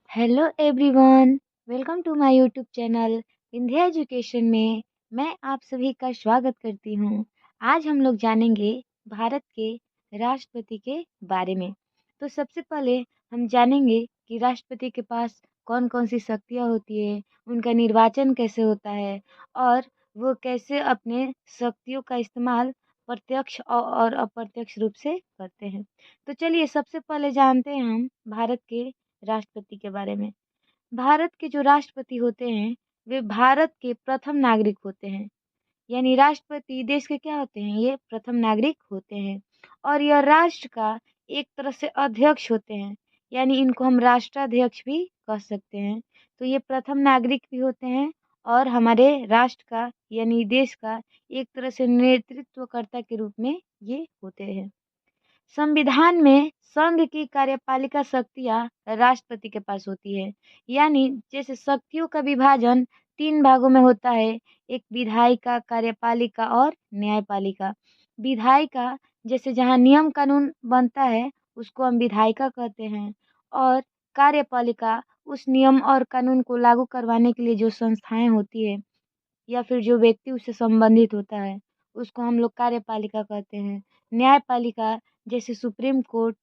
Hello everyone, welcome to my YouTube channel Vindhya education में मैं आप सभी का स्वागत करती हूँ। आज हम लोग जानेंगे भारत के राष्ट्रपति के बारे में। तो सबसे पहले हम जानेंगे कि राष्ट्रपति के पास कौन कौन सी शक्तियाँ होती है, उनका निर्वाचन कैसे होता है और वो कैसे अपने शक्तियों का इस्तेमाल प्रत्यक्ष और अप्रत्यक्ष रूप से करते हैं। तो चलिए सबसे पहले जानते हैं हम भारत के राष्ट्रपति के बारे में। भारत के जो राष्ट्रपति होते हैं वे भारत के प्रथम नागरिक होते हैं। यानी राष्ट्रपति देश के क्या होते हैं, ये प्रथम नागरिक होते हैं। और यह राष्ट्र का एक तरह से अध्यक्ष होते हैं, यानी इनको हम राष्ट्राध्यक्ष भी कह सकते हैं। तो ये प्रथम नागरिक भी होते हैं और हमारे राष्ट्र का यानी देश का एक तरह से नेतृत्वकर्ता के रूप में ये होते हैं। संविधान में संघ की कार्यपालिका शक्तियाँ राष्ट्रपति के पास होती है। यानी जैसे शक्तियों का विभाजन 3 भागों में होता है, एक विधायिका, कार्यपालिका और न्यायपालिका। विधायिका जैसे जहाँ नियम कानून बनता है उसको हम विधायिका कहते हैं, और कार्यपालिका उस नियम और कानून को लागू करवाने के लिए जो संस्थाएं होती है या फिर जो व्यक्ति उससे संबंधित होता है उसको हम लोग कार्यपालिका कहते हैं। न्यायपालिका जैसे सुप्रीम कोर्ट,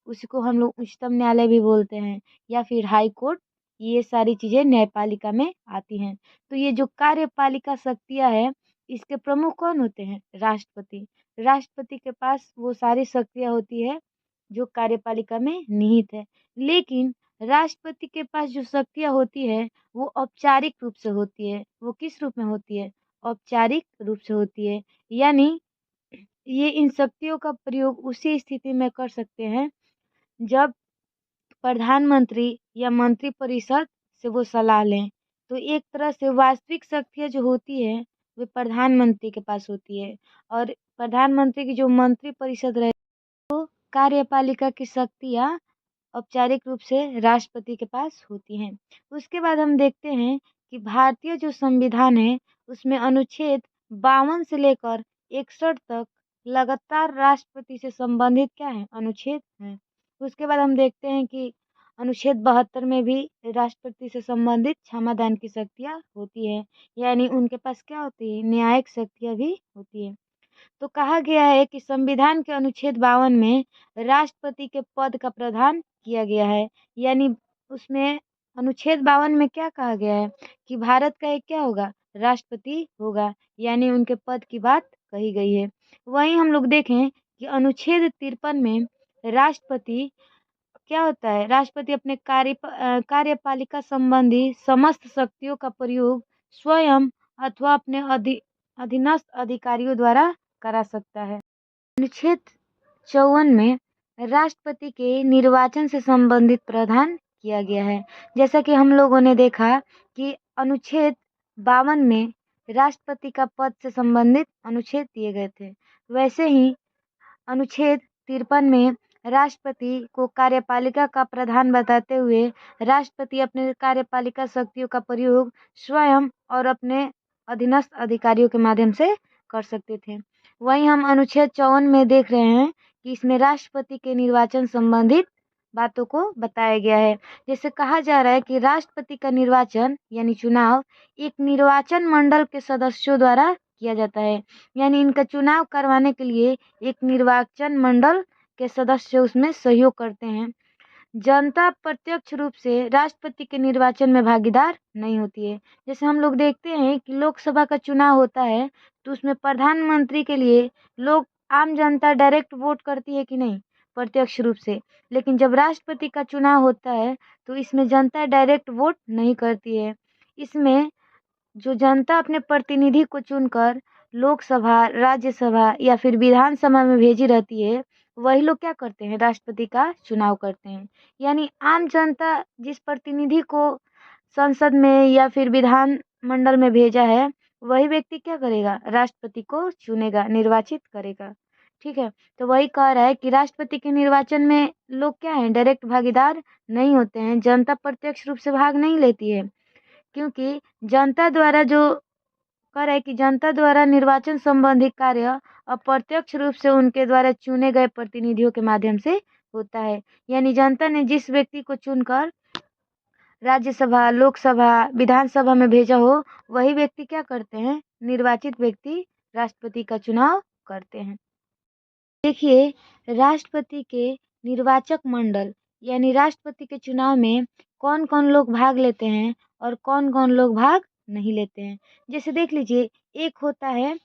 उसको हम लोग उच्चतम न्यायालय भी बोलते हैं, या फिर हाई कोर्ट, ये सारी चीज़ें न्यायपालिका में आती हैं। तो ये जो कार्यपालिका शक्तियाँ है इसके प्रमुख कौन होते हैं, राष्ट्रपति। राष्ट्रपति के पास वो सारी शक्तियाँ होती है जो कार्यपालिका में निहित है। लेकिन राष्ट्रपति के पास जो शक्तियाँ होती है वो औपचारिक रूप से होती है। वो किस रूप में होती है, औपचारिक रूप से होती है। यानी ये इन शक्तियों का प्रयोग उसी स्थिति में कर सकते हैं जब प्रधानमंत्री या मंत्रिपरिषद से वो सलाह लें। तो एक तरह से वास्तविक शक्तियाँ जो होती है वे प्रधानमंत्री के पास होती है, और प्रधानमंत्री की जो मंत्रिपरिषद रहे तो कार्यपालिका की शक्तियाँ औपचारिक रूप से राष्ट्रपति के पास होती हैं। उसके बाद हम देखते हैं कि भारतीय जो संविधान है उसमें अनुच्छेद 52 से लेकर 61 तक लगातार राष्ट्रपति से संबंधित क्या है, अनुच्छेद हैं। उसके बाद हम देखते हैं कि अनुच्छेद 72 में भी राष्ट्रपति से संबंधित क्षमादान की शक्तियाँ होती है, यानी उनके पास क्या होती है, न्यायिक शक्तियाँ भी होती है। तो कहा गया है कि संविधान के अनुच्छेद 52 में राष्ट्रपति के पद का प्रावधान किया गया है। यानी उसमें अनुच्छेद 52 में क्या कहा गया है कि भारत का एक क्या होगा, राष्ट्रपति होगा, यानी उनके पद की बात कही गई है। वहीं हम लोग देखें कि अनुच्छेद 53 में राष्ट्रपति क्या होता है, राष्ट्रपति अपने कार्यपालिका संबंधी समस्त शक्तियों का प्रयोग स्वयं अथवा अपने अधीनस्थ अधिकारियों द्वारा करा सकता है। अनुच्छेद 54 में राष्ट्रपति के निर्वाचन से संबंधित प्रावधान किया गया है। जैसा कि हम लोगों ने देखा कि अनुच्छेद 52 में राष्ट्रपति का पद से संबंधित अनुच्छेद दिए गए थे, वैसे ही अनुच्छेद 53 में राष्ट्रपति को कार्यपालिका का प्रधान बताते हुए राष्ट्रपति अपने कार्यपालिका शक्तियों का प्रयोग स्वयं और अपने अधीनस्थ अधिकारियों के माध्यम से कर सकते थे। वहीं हम अनुच्छेद 54 में देख रहे हैं कि इसमें राष्ट्रपति के निर्वाचन संबंधित बातों को बताया गया है। जैसे कहा जा रहा है कि राष्ट्रपति का निर्वाचन यानी चुनाव एक निर्वाचन मंडल के सदस्यों द्वारा किया जाता है। यानी इनका चुनाव करवाने के लिए एक निर्वाचन मंडल के सदस्य उसमें सहयोग करते हैं। जनता प्रत्यक्ष रूप से राष्ट्रपति के निर्वाचन में भागीदार नहीं होती है। जैसे हम लोग देखते हैं कि लोकसभा का चुनाव होता है तो उसमें प्रधानमंत्री के लिए लोग आम जनता डायरेक्ट वोट करती है कि नहीं, प्रत्यक्ष रूप से। लेकिन जब राष्ट्रपति का चुनाव होता है तो इसमें जनता डायरेक्ट वोट नहीं करती है। इसमें जो जनता अपने प्रतिनिधि को चुनकर लोकसभा, राज्यसभा या फिर विधानसभा में भेजी रहती है, वही लोग क्या करते हैं, राष्ट्रपति का चुनाव करते हैं। यानी आम जनता जिस प्रतिनिधि को संसद में या फिर विधान मंडल में भेजा है वही व्यक्ति क्या करेगा, राष्ट्रपति को चुनेगा, निर्वाचित करेगा। ठीक है, तो वही कह रहा है कि राष्ट्रपति के निर्वाचन में लोग क्या है, डायरेक्ट भागीदार नहीं होते हैं, जनता प्रत्यक्ष रूप से भाग नहीं लेती है। क्योंकि जनता द्वारा जो कह रहा है कि जनता द्वारा निर्वाचन संबंधी कार्य अप्रत्यक्ष रूप से उनके द्वारा चुने गए प्रतिनिधियों के माध्यम से होता है। यानी जनता ने जिस व्यक्ति को चुनकर राज्यसभा, लोकसभा, विधानसभा में भेजा हो, वही व्यक्ति क्या करते हैं, निर्वाचित व्यक्ति राष्ट्रपति का चुनाव करते हैं। देखिए, राष्ट्रपति के निर्वाचक मंडल यानी राष्ट्रपति के चुनाव में कौन कौन लोग भाग लेते हैं और कौन कौन लोग भाग नहीं लेते हैं। जैसे देख लीजिए, एक होता है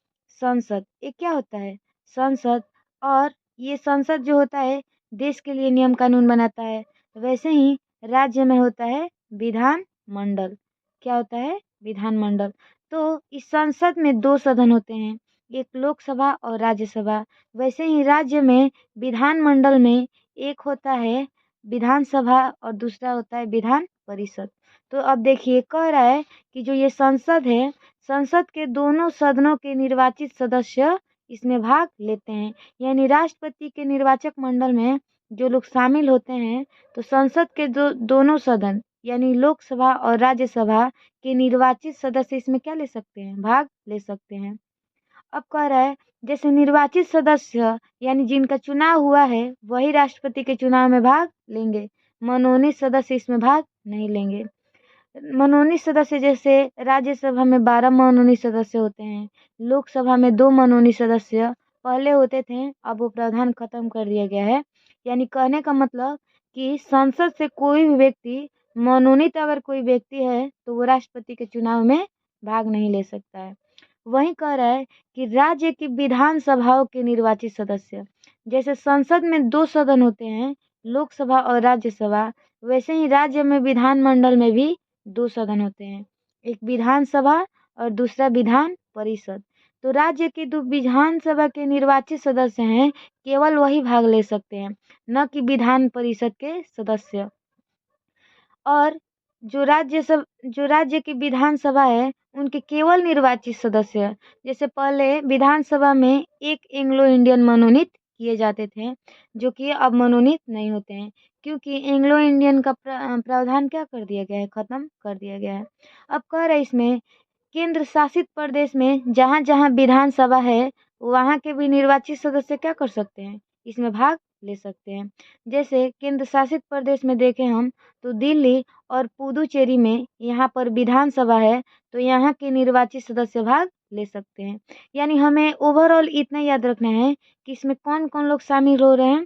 संसद, एक क्या होता है, संसद। और ये संसद जो होता है देश के लिए नियम कानून बनाता है। वैसे ही राज्य में होता है विधान मंडल। क्या होता है, विधान मंडल। तो इस संसद में दो सदन होते हैं, एक लोकसभा और राज्यसभा। वैसे ही राज्य में विधानमंडल में एक होता है विधानसभा और दूसरा होता है विधान परिषद। तो अब देखिए, कह रहा है कि जो ये संसद है, संसद के दोनों सदनों के निर्वाचित सदस्य इसमें भाग लेते हैं। यानी राष्ट्रपति के निर्वाचक मंडल में जो लोग शामिल होते हैं, तो संसद के दोनों सदन यानी लोकसभा और राज्यसभा के निर्वाचित सदस्य इसमें क्या ले सकते हैं, भाग ले सकते हैं। अब कह रहा है, जैसे निर्वाचित सदस्य यानी जिनका चुनाव हुआ है वही राष्ट्रपति के चुनाव में भाग लेंगे, मनोनीत सदस्य इसमें भाग नहीं लेंगे। मनोनीत सदस्य जैसे राज्यसभा में 12 मनोनीत सदस्य होते हैं, लोकसभा में 2 मनोनीत सदस्य पहले होते थे, अब वो प्रावधान खत्म कर दिया गया है। यानी कहने का मतलब कि संसद से कोई भी व्यक्ति मनोनीत अगर कोई व्यक्ति है तो वो राष्ट्रपति के चुनाव में भाग नहीं ले सकता है। वहीं कह रहा है कि राज्य की विधानसभाओं के निर्वाचित सदस्य, जैसे संसद में 2 सदन होते हैं, लोकसभा और राज्यसभा, वैसे ही राज्य में विधानमंडल में भी 2 सदन होते हैं, एक विधानसभा और दूसरा विधान परिषद। तो राज्य की 2 विधानसभा के निर्वाचित सदस्य हैं, केवल वही भाग ले सकते हैं, न कि विधान परिषद के सदस्य। और जो राज्य की विधानसभा है उनके केवल निर्वाचित सदस्य, जैसे पहले विधानसभा में एक एंग्लो इंडियन मनोनीत किए जाते थे, जो कि अब मनोनीत नहीं होते हैं, क्योंकि एंग्लो इंडियन का प्रावधान क्या कर दिया गया है, खत्म कर दिया गया है। अब कह रहे इसमें केंद्र शासित प्रदेश में जहाँ जहाँ विधानसभा है वहाँ के भी निर्वाचित सदस्य क्या कर सकते हैं, इसमें भाग ले सकते हैं। जैसे केंद्र शासित प्रदेश में देखें हम तो दिल्ली और पुदुचेरी में यहाँ पर विधानसभा है, तो यहाँ के निर्वाचित सदस्य भाग ले सकते हैं। यानी हमें ओवरऑल इतना याद रखना है कि इसमें कौन कौन लोग शामिल हो रहे हैं।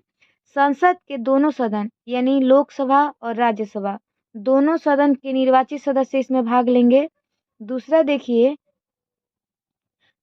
संसद के दोनों सदन यानी लोकसभा और राज्यसभा, दोनों सदन के निर्वाचित सदस्य इसमें भाग लेंगे। दूसरा देखिए,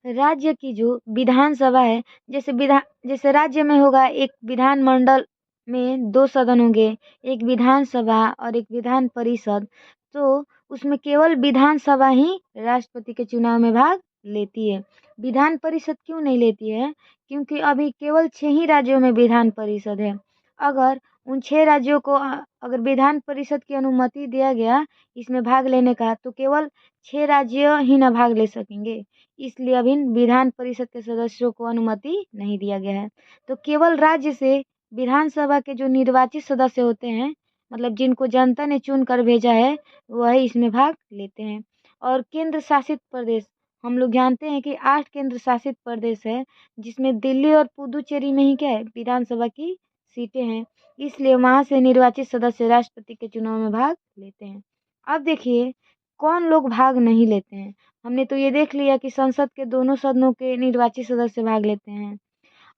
राज्य की जो विधानसभा है, जैसे राज्य में होगा एक विधानमंडल में 2 सदन होंगे, एक विधानसभा और एक विधान परिषद। तो उसमें केवल विधानसभा ही राष्ट्रपति के चुनाव में भाग लेती है। विधान परिषद क्यों नहीं लेती है, क्योंकि अभी केवल 6 ही राज्यों में विधान परिषद है। अगर उन 6 राज्यों को अगर विधान परिषद की अनुमति दिया गया इसमें भाग लेने का, तो केवल 6 राज्य ही ना भाग ले सकेंगे, इसलिए अभी विधान परिषद के सदस्यों को अनुमति नहीं दिया गया है। तो केवल राज्य से विधानसभा के जो निर्वाचित सदस्य होते हैं, मतलब जिनको जनता ने चुन कर भेजा है, वही इसमें भाग लेते हैं। और केंद्र शासित प्रदेश, हम लोग जानते हैं कि 8 केंद्र शासित प्रदेश है, जिसमें दिल्ली और पुदुचेरी में ही क्या है, विधानसभा की सीटें हैं, इसलिए वहाँ से निर्वाचित सदस्य राष्ट्रपति के चुनाव में भाग लेते हैं। अब देखिए कौन लोग भाग नहीं लेते हैं। हमने तो ये देख लिया कि संसद के दोनों सदनों के निर्वाचित सदस्य भाग लेते हैं।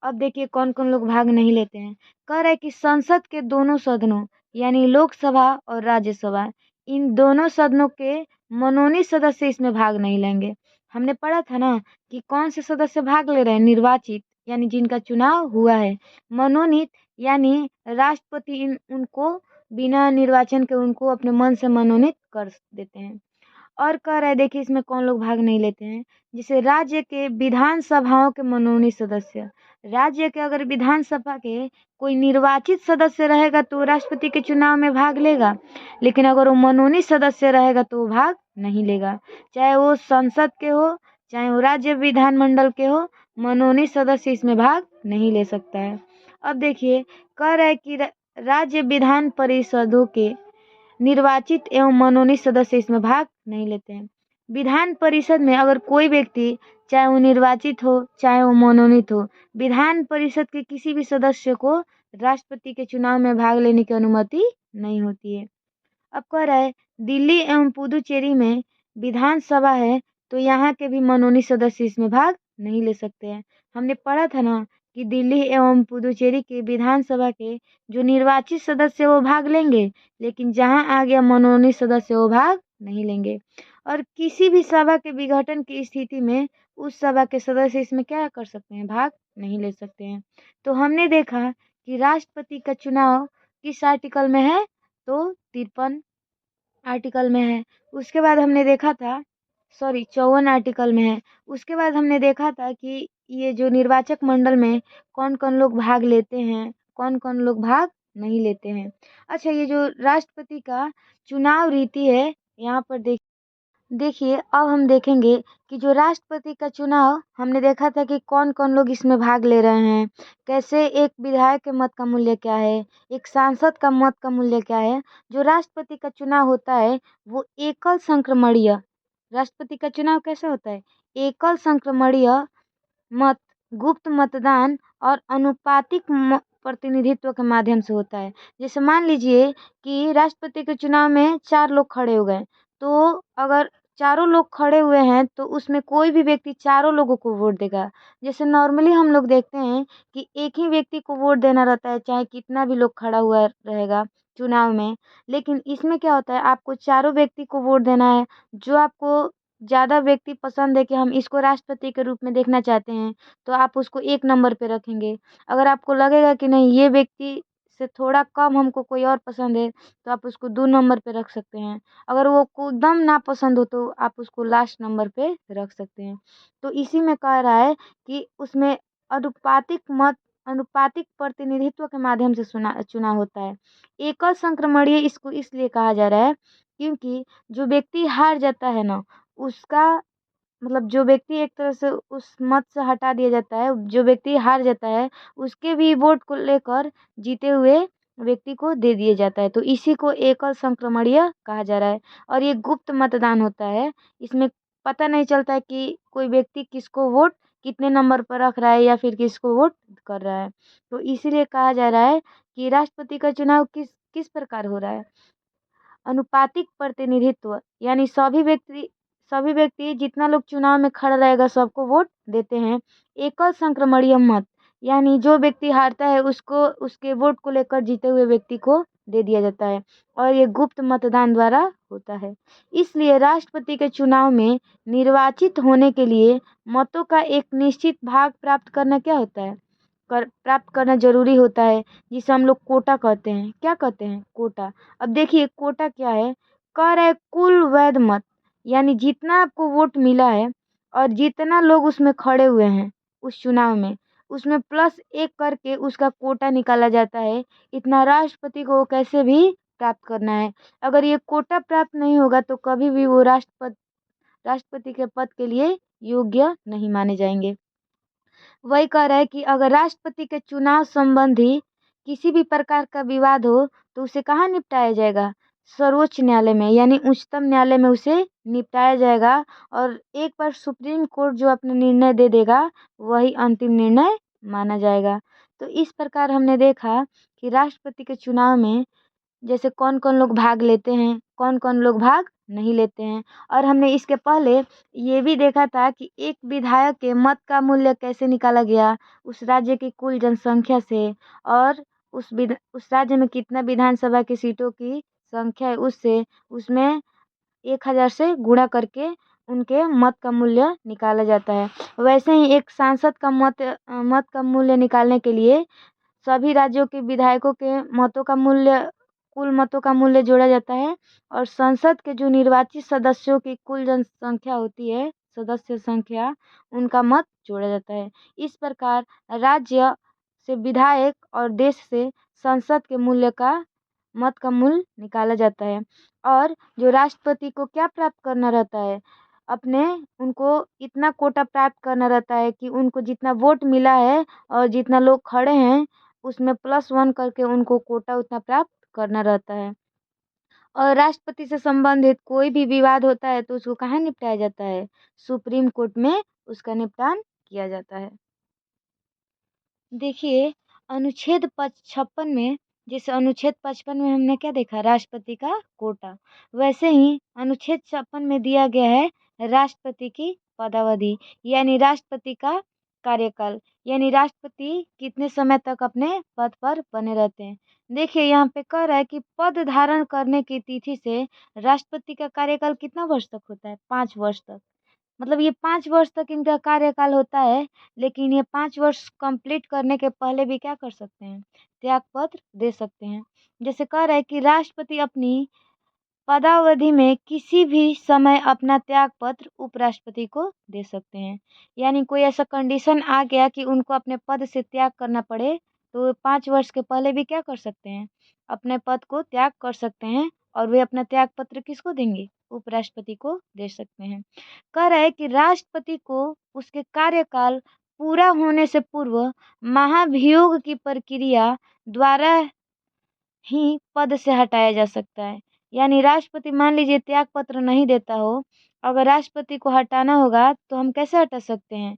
अब देखिए कौन कौन लोग भाग नहीं लेते हैं। कह रहा है कि संसद के दोनों सदनों यानी लोकसभा और राज्यसभा, इन दोनों सदनों के मनोनीत सदस्य इसमें भाग नहीं लेंगे। हमने पढ़ा था ना कि कौन से सदस्य भाग ले रहे हैं, निर्वाचित यानी जिनका चुनाव हुआ है, मनोनीत यानी राष्ट्रपति उनको बिना निर्वाचन के उनको अपने मन से मनोनीत कर देते हैं। और कह रहा है देखिए इसमें कौन लोग भाग नहीं लेते हैं, जैसे राज्य के विधानसभाओं के मनोनीत सदस्य। राज्य के अगर विधानसभा के कोई निर्वाचित सदस्य रहेगा तो राष्ट्रपति के चुनाव में भाग लेगा, लेकिन अगर वो मनोनीत सदस्य रहेगा तो वो भाग नहीं लेगा, चाहे वो संसद के हो चाहे वो राज्य विधानमंडल के हो, मनोनीत सदस्य इसमें भाग नहीं ले सकता है। अब देखिए कह रहा है कि राज्य विधान परिषदों के निर्वाचित एवं मनोनीत सदस्य इसमें भाग नहीं लेते हैं। विधान परिषद में अगर कोई व्यक्ति चाहे वो निर्वाचित हो चाहे वो मनोनीत हो, विधान परिषद के किसी भी सदस्य को राष्ट्रपति के चुनाव में भाग लेने की अनुमति नहीं होती है। अब कह रहा है दिल्ली एवं पुदुचेरी में विधानसभा है, तो यहाँ के भी मनोनीत सदस्य इसमें भाग नहीं ले सकते हैं। हमने पढ़ा था ना कि दिल्ली एवं पुदुचेरी के विधानसभा के जो निर्वाचित सदस्य वो भाग लेंगे, लेकिन जहाँ आ गया मनोनीत सदस्य वो भाग नहीं लेंगे। और किसी भी सभा के विघटन की स्थिति में उस सभा के सदस्य इसमें क्या कर सकते हैं, भाग नहीं ले सकते हैं। तो हमने देखा कि राष्ट्रपति का चुनाव किस आर्टिकल में है, तो 53 आर्टिकल में है। उसके बाद हमने देखा था, सॉरी 54 आर्टिकल में है। उसके बाद हमने देखा था कि ये जो निर्वाचक मंडल में कौन कौन लोग भाग लेते हैं, कौन कौन लोग भाग नहीं लेते हैं। अच्छा, ये जो राष्ट्रपति का चुनाव रीति है, यहाँ पर देखिए अब हम देखेंगे कि जो राष्ट्रपति का चुनाव हमने देखा था कि कौन कौन लोग इसमें भाग ले रहे हैं, कैसे एक विधायक के मत का मूल्य क्या है, एक सांसद का मत का मूल्य क्या है। जो राष्ट्रपति का चुनाव होता है वो एकल संक्रमणीय, राष्ट्रपति का चुनाव कैसा होता है, एकल संक्रमणीय मत, गुप्त मतदान और अनुपातिक प्रतिनिधित्व के माध्यम से होता है। जैसे मान लीजिए कि राष्ट्रपति के चुनाव में 4 लोग खड़े हो गए, तो अगर चारों लोग खड़े हुए हैं तो उसमें कोई भी व्यक्ति चारों लोगों को वोट देगा। जैसे नॉर्मली हम लोग देखते हैं कि एक ही व्यक्ति को वोट देना रहता है, चाहे कितना भी लोग खड़ा हुआ रहेगा चुनाव में। लेकिन इसमें क्या होता है, आपको चारों व्यक्ति को वोट देना है। जो आपको ज़्यादा व्यक्ति पसंद है कि हम इसको राष्ट्रपति के रूप में देखना चाहते हैं, तो आप उसको 1 नंबर पे रखेंगे। अगर आपको लगेगा कि नहीं, ये व्यक्ति से थोड़ा कम हमको कोई और पसंद है, तो आप उसको 2 नंबर पे रख सकते हैं। अगर वो को एकदम नापसंद हो तो आप उसको लास्ट नंबर पे रख सकते हैं। तो इसी में कह रहा है कि उसमें अनुपातिक प्रतिनिधित्व के माध्यम से चुनाव होता है। एकल संक्रमणीय इसको इसलिए कहा जा रहा है क्योंकि जो व्यक्ति हार जाता है ना, उसका मतलब जो व्यक्ति एक तरह से उस मत से हटा दिया जाता है, जो व्यक्ति हार जाता है उसके भी वोट को लेकर जीते हुए व्यक्ति को दे दिया जाता है। तो इसी को एकल संक्रमणीय कहा जा रहा है। और ये गुप्त मतदान होता है, इसमें पता नहीं चलता है कि कोई व्यक्ति किसको वोट कितने नंबर पर रख रहा है या फिर किसको वोट कर रहा है। तो इसीलिए कहा जा रहा है कि राष्ट्रपति का चुनाव किस किस प्रकार हो रहा है, अनुपातिक प्रतिनिधित्व, यानी सभी व्यक्ति जितना लोग चुनाव में खड़ा रहेगा सबको वोट देते हैं। एकल संक्रमणीय मत, यानी जो व्यक्ति हारता है उसको उसके वोट को लेकर जीते हुए व्यक्ति को दे दिया जाता है। और ये गुप्त मतदान द्वारा होता है। इसलिए राष्ट्रपति के चुनाव में निर्वाचित होने के लिए मतों का एक निश्चित भाग प्राप्त करना क्या होता है, प्राप्त करना जरूरी होता है, जिसे हम लोग कोटा कहते हैं। क्या कहते हैं, कोटा। अब देखिए कोटा क्या है, कह रहा है कुल वैध मत, यानी जितना आपको वोट मिला है और जितना लोग उसमें खड़े हुए हैं उस चुनाव में, उसमें प्लस 1 करके उसका कोटा निकाला जाता है। इतना राष्ट्रपति को कैसे भी प्राप्त करना है। अगर ये कोटा प्राप्त नहीं होगा तो कभी भी वो राष्ट्रपति के पद के लिए योग्य नहीं माने जाएंगे। वही कह रहा है कि अगर राष्ट्रपति के चुनाव संबंधी किसी भी प्रकार का विवाद हो तो उसे कहाँ निपटाया जाएगा, सर्वोच्च न्यायालय में, यानी उच्चतम न्यायालय में उसे निपटाया जाएगा। और एक बार सुप्रीम कोर्ट जो अपना निर्णय दे देगा वही अंतिम निर्णय माना जाएगा। तो इस प्रकार हमने देखा कि राष्ट्रपति के चुनाव में जैसे कौन कौन लोग भाग लेते हैं, कौन कौन लोग भाग नहीं लेते हैं। और हमने इसके पहले ये भी देखा था कि एक विधायक के मत का मूल्य कैसे निकाला गया, उस राज्य की कुल जनसंख्या से, और उस राज्य में कितना विधानसभा की सीटों की संख्या है उससे, उसमें 1000 से गुणा करके उनके मत का मूल्य निकाला जाता है। वैसे ही एक सांसद का मत का मूल्य निकालने के लिए सभी राज्यों के विधायकों के मतों का मूल्य, कुल मतों का मूल्य जोड़ा जाता है। और संसद के जो निर्वाचित सदस्यों की कुल जनसंख्या होती है, सदस्य संख्या, उनका मत जोड़ा जाता है। इस प्रकार राज्य से विधायक और देश से संसद के मूल्य का मत का मूल्य निकाला जाता है। और जो राष्ट्रपति को क्या प्राप्त करना रहता है, अपने उनको इतना कोटा प्राप्त करना रहता है कि उनको जितना वोट मिला है और जितना लोग खड़े हैं उसमें +1 करके उनको कोटा उतना प्राप्त करना रहता है। और राष्ट्रपति से संबंधित कोई भी विवाद होता है तो उसको कहाँ निपटाया जाता है, सुप्रीम कोर्ट में उसका निपटान किया जाता है। देखिए अनुच्छेद 56 में जैसे अनुच्छेद 55 में हमने क्या देखा, राष्ट्रपति का कोटा, वैसे ही अनुच्छेद 56 में दिया गया है राष्ट्रपति की पदावधि, यानी राष्ट्रपति का कार्यकाल, यानी राष्ट्रपति कितने समय तक अपने पद पर बने रहते हैं। देखिए यहाँ पे कह रहा है कि पद धारण करने की तिथि से राष्ट्रपति का कार्यकाल कितना वर्ष तक होता है, 5 वर्ष तक। मतलब ये 5 वर्ष तक इनका कार्यकाल होता है, लेकिन ये 5 वर्ष कंप्लीट करने के पहले भी क्या कर सकते हैं, त्याग पत्र दे सकते हैं। जैसे कह रहा है कि राष्ट्रपति अपनी पदावधि में किसी भी समय अपना त्याग पत्र उपराष्ट्रपति को दे सकते हैं। यानी कोई ऐसा कंडीशन आ गया कि उनको अपने पद से त्याग करना पड़े, तो 5 वर्ष के पहले भी क्या कर सकते हैं, अपने पद को त्याग कर सकते हैं, और वे अपना त्याग पत्र किसको देंगे, उपराष्ट्रपति को दे सकते हैं। कह रहा है कि राष्ट्रपति को उसके कार्यकाल पूरा होने से पूर्व महाभियोग की प्रक्रिया द्वारा ही पद से हटाया जा सकता है। यानी राष्ट्रपति मान लीजिए त्याग पत्र नहीं देता हो, अगर राष्ट्रपति को हटाना होगा तो हम कैसे हटा सकते हैं,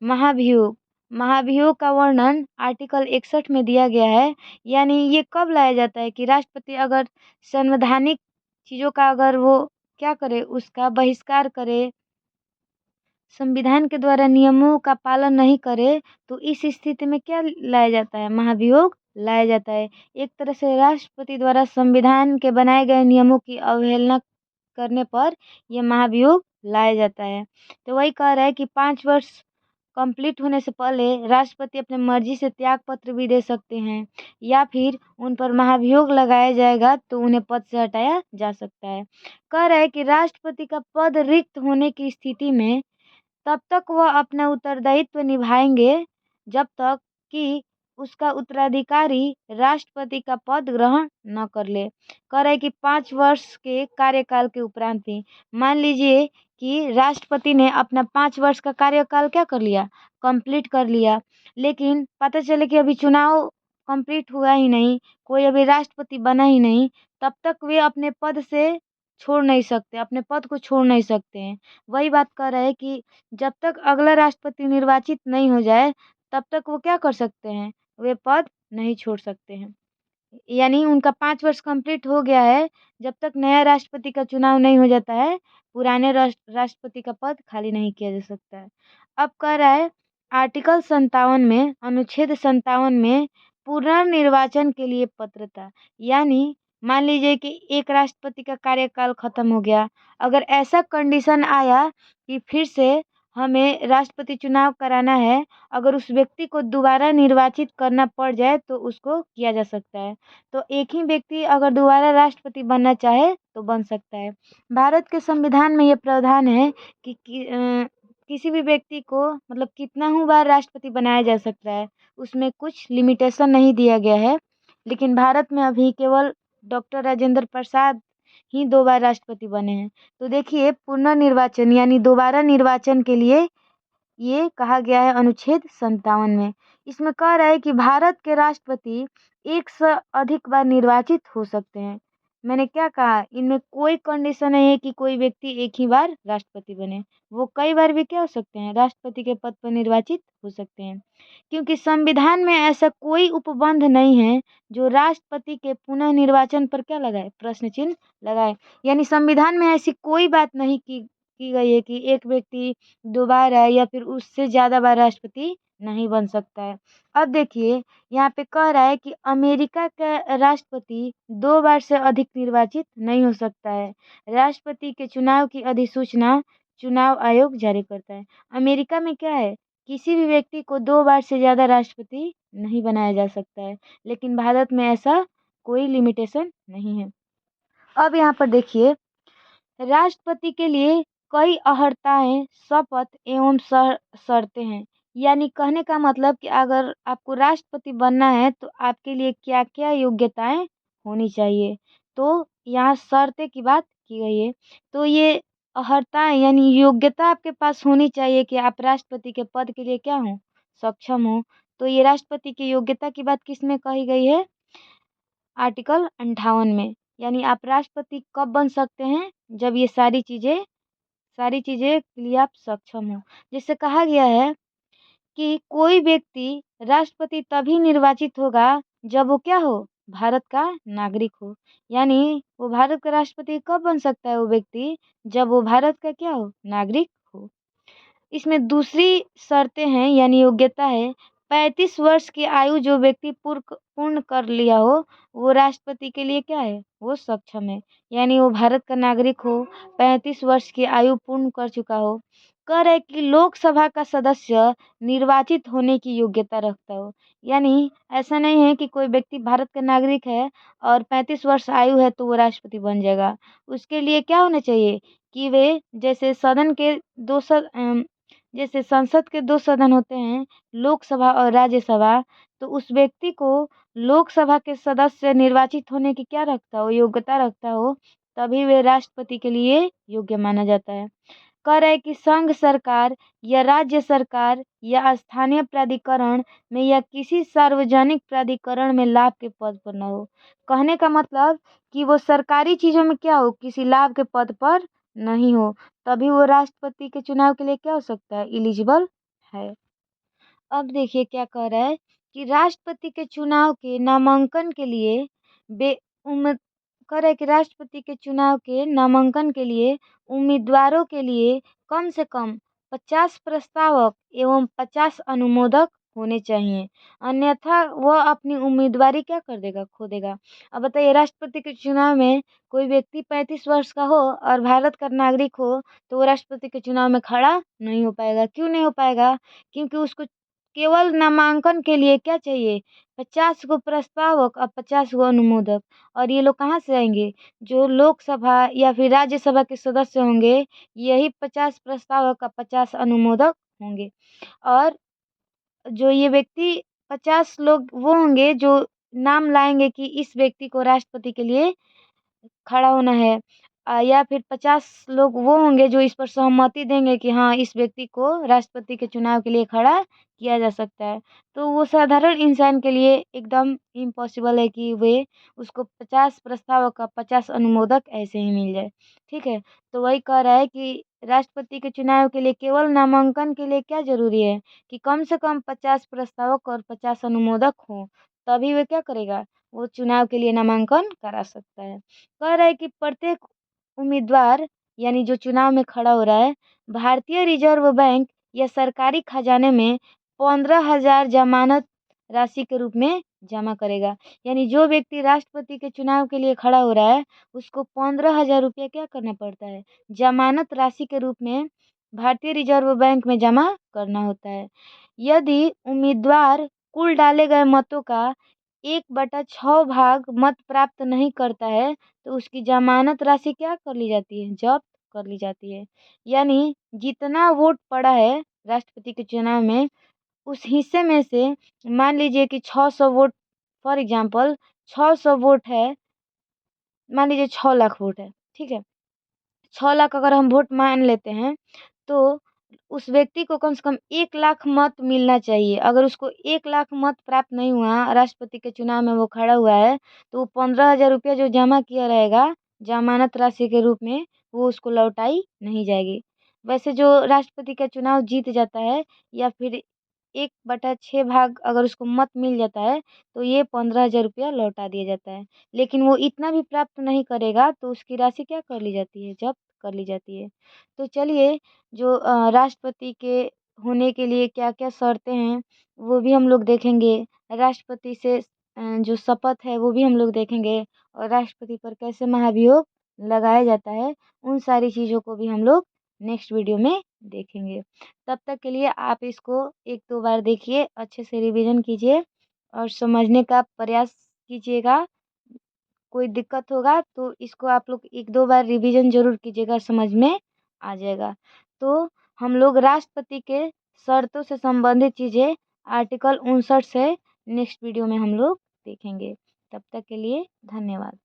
महाभियोग। महाभियोग का वर्णन आर्टिकल 61 में दिया गया है। यानी ये कब लाया जाता है कि राष्ट्रपति अगर संवैधानिक चीज़ों का अगर वो क्या करे, उसका बहिष्कार करे, संविधान के द्वारा नियमों का पालन नहीं करे, तो इस स्थिति में क्या लाया जाता है, महाभियोग लाया जाता है। एक तरह से राष्ट्रपति द्वारा संविधान के बनाए गए नियमों की अवहेलना करने पर यह महाभियोग लाया जाता है। तो वही कह रहा है कि 5 वर्ष कंप्लीट होने से पहले राष्ट्रपति अपने मर्जी से त्याग पत्र भी दे सकते हैं, या फिर उन पर महाभियोग लगाया जाएगा तो उन्हें पद से हटाया जा सकता है। कह रहा है कि राष्ट्रपति का पद रिक्त होने की स्थिति में तब तक वह अपना उत्तरदायित्व निभाएंगे जब तक कि उसका उत्तराधिकारी राष्ट्रपति का पद ग्रहण न कर ले। कह रहे कि 5 वर्ष के कार्यकाल के उपरांत भी, मान लीजिए कि राष्ट्रपति ने अपना 5 वर्ष का कार्यकाल क्या कर लिया, कंप्लीट कर लिया, लेकिन पता चले कि अभी चुनाव कंप्लीट हुआ ही नहीं, कोई अभी राष्ट्रपति बना ही नहीं, तब तक वे अपने पद से छोड़ नहीं सकते, अपने पद को छोड़ नहीं सकते हैं। वही बात कर रहे हैं कि जब तक अगला राष्ट्रपति निर्वाचित नहीं हो जाए, तब तक वो क्या कर सकते हैं, वे पद नहीं छोड़ सकते हैं। यानी उनका 5 वर्ष कंप्लीट हो गया है, जब तक नया राष्ट्रपति का चुनाव नहीं हो जाता है, पुराने राष्ट्रपति का पद खाली नहीं किया जा सकता है। अब कह रहा है आर्टिकल 57 में, अनुच्छेद 57 में पुनर्निर्वाचन के लिए पात्रता। यानी मान लीजिए कि एक राष्ट्रपति का कार्यकाल खत्म हो गया, अगर ऐसा कंडीशन आया कि फिर से हमें राष्ट्रपति चुनाव कराना है, अगर उस व्यक्ति को दोबारा निर्वाचित करना पड़ जाए तो उसको किया जा सकता है। तो एक ही व्यक्ति अगर दोबारा राष्ट्रपति बनना चाहे तो बन सकता है। भारत के संविधान में ये प्रावधान है कि किसी भी व्यक्ति को मतलब कितना ही बार राष्ट्रपति बनाया जा सकता है, उसमें कुछ लिमिटेशन नहीं दिया गया है। लेकिन भारत में अभी केवल डॉक्टर राजेंद्र प्रसाद ही 2 बार राष्ट्रपति बने हैं। तो देखिए पुनर्निर्वाचन यानी दोबारा निर्वाचन के लिए ये कहा गया है अनुच्छेद 57 में। इसमें कह रहा है कि भारत के राष्ट्रपति एक से अधिक बार निर्वाचित हो सकते हैं। मैंने क्या कहा, इनमें कोई कंडीशन नहीं है कि कोई व्यक्ति एक ही बार राष्ट्रपति बने, वो कई बार भी क्या हो सकते हैं, राष्ट्रपति के पद पर निर्वाचित हो सकते हैं। क्योंकि संविधान में ऐसा कोई उपबंध नहीं है जो राष्ट्रपति के पुनः निर्वाचन पर क्या लगाए, प्रश्न चिन्ह लगाए। यानी संविधान में ऐसी कोई बात नहीं की गई है कि एक व्यक्ति 2 बार है या फिर उससे ज़्यादा बार राष्ट्रपति नहीं बन सकता है। अब देखिए यहाँ पे कह रहा है कि अमेरिका का राष्ट्रपति 2 बार से अधिक निर्वाचित नहीं हो सकता है। राष्ट्रपति के चुनाव की अधिसूचना चुनाव आयोग जारी करता है। अमेरिका में क्या है, किसी भी व्यक्ति को 2 बार से ज़्यादा राष्ट्रपति नहीं बनाया जा सकता है, लेकिन भारत में ऐसा कोई लिमिटेशन नहीं है। अब यहाँ पर देखिए राष्ट्रपति के लिए कई अहर्ताएं, शपथ एवं शर्तें हैं। यानी कहने का मतलब कि अगर आपको राष्ट्रपति बनना है तो आपके लिए क्या क्या योग्यताएं होनी चाहिए। तो यहाँ शर्तें की बात की गई है। तो ये अहर्ताएं यानी योग्यता आपके पास होनी चाहिए कि आप राष्ट्रपति के पद के लिए क्या हो, सक्षम हो। तो ये राष्ट्रपति की योग्यता की बात किस में कही गई है, आर्टिकल 58 में। यानी आप राष्ट्रपति कब बन सकते हैं, जब ये सारी चीज़ें के लिए आप सक्षम हो। जिससे कहा गया है कि कोई व्यक्ति राष्ट्रपति तभी निर्वाचित होगा जब वो क्या हो, भारत का नागरिक हो। यानी वो भारत का राष्ट्रपति कब बन सकता है वो व्यक्ति, जब वो भारत का क्या हो, नागरिक हो। इसमें दूसरी शर्तें हैं यानी योग्यता है, 35 वर्ष की आयु जो व्यक्ति पूर्ण कर लिया हो वो राष्ट्रपति के लिए क्या है, वो सक्षम है। यानी वो भारत का नागरिक हो, 35 वर्ष की आयु पूर्ण कर चुका हो। कह रहे कि लोकसभा का सदस्य निर्वाचित होने की योग्यता रखता हो। यानी ऐसा नहीं है कि कोई व्यक्ति भारत का नागरिक है और 35 वर्ष आयु है तो वो राष्ट्रपति बन जाएगा। उसके लिए क्या होना चाहिए कि वे जैसे सदन के जैसे संसद के 2 सदन होते हैं, लोकसभा और राज्यसभा, तो उस व्यक्ति को लोकसभा के सदस्य निर्वाचित होने की क्या रखता हो, योग्यता रखता हो, तभी वे राष्ट्रपति के लिए योग्य माना जाता है। कह रहा है कि संघ सरकार या राज्य सरकार या स्थानीय प्राधिकरण में या किसी सार्वजनिक प्राधिकरण में लाभ के पद पर न हो। कहने का मतलब कि वो सरकारी चीज़ों में क्या हो, किसी लाभ के पद पर नहीं हो, तभी वो राष्ट्रपति के चुनाव के लिए क्या हो सकता है, एलिजिबल है। अब देखिए क्या कह रहा है कि राष्ट्रपति के चुनाव के नामांकन के लिए बे उम्म कह रहा है कि राष्ट्रपति के चुनाव के नामांकन के लिए उम्मीदवारों के लिए कम से कम 50 प्रस्तावक एवं 50 अनुमोदक होने चाहिए, अन्यथा वह अपनी उम्मीदवारी क्या कर देगा, खो देगा। अब बताइए राष्ट्रपति के चुनाव में कोई व्यक्ति 35 वर्ष का हो और भारत का नागरिक हो तो वो राष्ट्रपति के चुनाव में खड़ा नहीं हो पाएगा। क्यों नहीं हो पाएगा? क्योंकि उसको केवल नामांकन के लिए क्या चाहिए, 50 गो प्रस्तावक और 50 गो अनुमोदक। और ये लोग कहाँ से आएंगे, जो लोकसभा या फिर राज्यसभा के सदस्य होंगे, यही 50 प्रस्तावक और 50 अनुमोदक होंगे। और जो ये व्यक्ति 50 लोग वो होंगे जो नाम लाएंगे कि इस व्यक्ति को राष्ट्रपति के लिए खड़ा होना है, या फिर 50 लोग वो होंगे जो इस पर सहमति देंगे कि हाँ इस व्यक्ति को राष्ट्रपति के चुनाव के लिए खड़ा किया जा सकता है। तो वो साधारण इंसान के लिए एकदम इम्पॉसिबल है कि वे उसको 50 प्रस्तावक का 50 अनुमोदक ऐसे ही मिल जाए। ठीक है, तो वही कह रहा है कि राष्ट्रपति के चुनाव के लिए केवल नामांकन के लिए क्या जरूरी है कि कम से कम 50 प्रस्तावक और 50 अनुमोदक हों, तभी वे क्या करेगा, वो चुनाव के लिए नामांकन करा सकता है। कह रहा है कि प्रत्येक उम्मीदवार यानी जो चुनाव में खड़ा हो रहा है, भारतीय रिजर्व बैंक या सरकारी खजाने में 15,000 जमानत राशि के रूप में जमा करेगा। यानी जो व्यक्ति राष्ट्रपति के चुनाव के लिए खड़ा हो रहा है उसको 15,000 रुपया क्या करना पड़ता है, जमानत राशि के रूप में भारतीय रिजर्व बैंक में जमा करना होता है। यदि उम्मीदवार कुल डाले गए मतों का 1/6 भाग मत प्राप्त नहीं करता है तो उसकी जमानत राशि क्या कर ली जाती है, जब्त कर ली जाती है। यानी जितना वोट पड़ा है राष्ट्रपति के चुनाव में, उस हिस्से में से मान लीजिए कि 600 वोट, फॉर एग्जांपल 600 वोट है, मान लीजिए 6 लाख वोट है, ठीक है। 6 लाख अगर हम वोट मान लेते हैं तो उस व्यक्ति को कम से कम 1 लाख मत मिलना चाहिए। अगर उसको 1 लाख मत प्राप्त नहीं हुआ, राष्ट्रपति के चुनाव में वो खड़ा हुआ है, तो वो 15,000 रुपया जो जमा किया रहेगा जमानत राशि के रूप में, वो उसको लौटाई नहीं जाएगी। वैसे जो राष्ट्रपति का चुनाव जीत जाता है या फिर 1/6 भाग अगर उसको मत मिल जाता है तो ये 15,000 रुपया लौटा दिया जाता है। लेकिन वो इतना भी प्राप्त नहीं करेगा तो उसकी राशि क्या कर ली जाती है, जब्त कर ली जाती है। तो चलिए जो राष्ट्रपति के होने के लिए क्या-क्या शर्तें हैं वो भी हम लोग देखेंगे। राष्ट्रपति से जो शपथ है वो भी हम लोग देखेंगे और राष्ट्रपति पर कैसे महाभियोग लगाया जाता है, उन सारी चीज़ों को भी हम लोग नेक्स्ट वीडियो में देखेंगे। तब तक के लिए आप इसको 1-2 बार देखिए, अच्छे से रिवीजन कीजिए और समझने का प्रयास कीजिएगा। कोई दिक्कत होगा तो इसको आप लोग 1-2 बार रिवीजन ज़रूर कीजिएगा, समझ में आ जाएगा। तो हम लोग राष्ट्रपति के शर्तों से संबंधित चीज़ें आर्टिकल 59 से नेक्स्ट वीडियो में हम लोग देखेंगे। तब तक के लिए धन्यवाद।